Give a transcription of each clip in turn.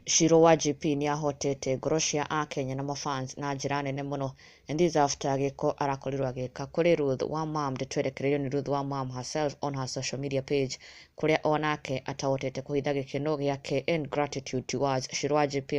Shiro wa GP ni ahotete ngoro cia Akenya na mafans na njira nene muno, and this after giko arakorirwo agika kuri Ruth Wamam twerekereirio ni Ruth Wamam herself on her social media page, kuria onake atahotete kuhitha gikeno giake and gratitude towards Shiro wa GP.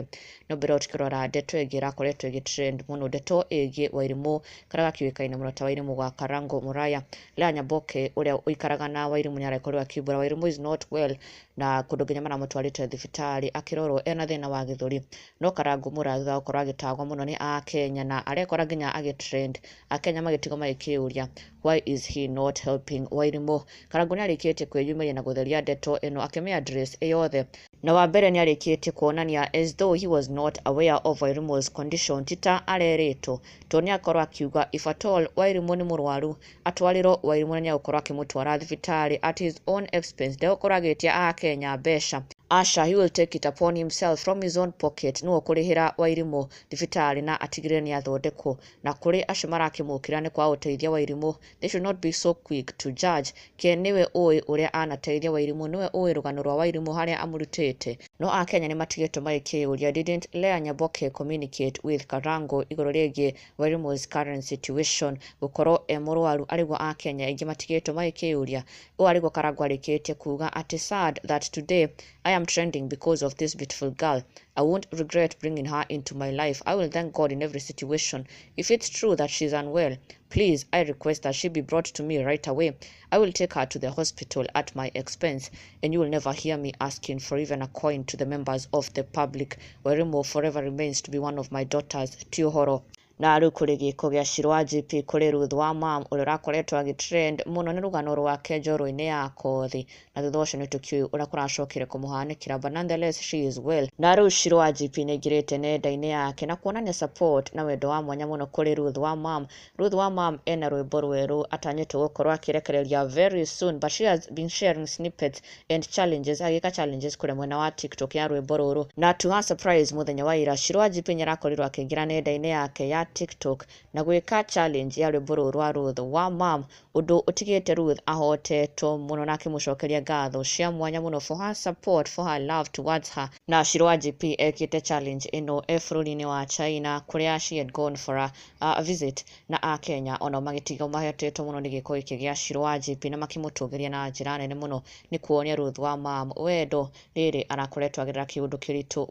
No mbere tukirora ndeto igi irakoretwo igitrend muno, ndeto igi Wairimu karia gakiuikaine muno ta Wairimu gwa Karango Muraya. Lea Nyaboke uria uikaraga na Wairimu niarakorirwo akiumbura Wairimu is not well, na kundu nginya maramutwarite thibitari akirorwo ena thina wa githuri. No Karango Muraya thutha gukorwo agitagwo muno ni Akenya na arekora nginya agitrend, Akenya magitigo magikiuria why is he not helping Wairimu. Karango niarikitie kwiyumiria na gutheria ndeto ino akimia address eyothe, na wa mbere niarikitie kuonania as though he was not aware of Wairimu's condition tita areretwo, to niakorwo akiuga if at all Wairimu ni murwaru atwarirwo Wairimu ni akorwo akimutwara thibitari at his own expense, ndegukorwo agitia Akenya mbeca. Asha, he will take it upon himself from his own pocket no kurihira Wairimu thibitari na atigire ni athondekwo, na kuri acio marakimukira ni kwa uteithia Wairimu. They should not be so quick to judge. Ke niwe oi uria anateithia Wairimu, niwe oi rugano rwa Wairimu haria amurutite. No Akenya ni matigitwo magikiuria didn't Lea Nyaboke communicate with Karango iguru rigie Wairimu's current situation, gukorwo murwaru arigwo Akenya ingi matigitwo magikiuria. O arigwo Karango arikitie kuga ati sad that today I am trending because of this beautiful girl. I won't regret bringing her into my life. I will thank God in every situation. If it's true that she's unwell, please, I request that she be brought to me right away. I will take her to the hospital at my expense, and you will never hear me asking for even a coin to the members of the public. Wairimu forever remains to be one of my daughters. Tiohoro. Na riu kuri giko gia Shiro wa GP kuri Ruth Wamam uria rakoretwo agitrend muno ni rugano rwake njorua-ini ya kothi, na thutha ucio nitukiu uria kuracokire kumuhanikira, but nonetheless she is well. Na riu Shiro wa GP ni ngirite nenda-ini yake na kuonania support na wendo wa mwanya muno kuri Ruth Wamam. Ruth Wamam ena rwimbo rweru atanyitwo gukorwo akirekereria very soon, but she has been sharing snippets and challenges, agika challenges kuri mwena wa TikTok ya rwimbo ruru. Na to her surprise muthenya wa ira Shiro wa GP nyarakorirwo akingira nenda-ini yake ya TikTok na gwika challenge ya rwimbo ruru rwa Ruth Wamam, undu utigite Ruth ahotetwo muno na akimucokeria ngatho cia mwanya muno for her support, for her love towards her. Na Shiro wa GP ekite challenge ino bururi-ini wa China kuria she had gone for a visit, na Akenya ona magitiga mahetetwo muno ni giko iki gia Shiro wa GP na makimutugiria na njira nene muno ni kuonia Ruth Wamam wendo riri arakoretwo agirira kiundu kiritu.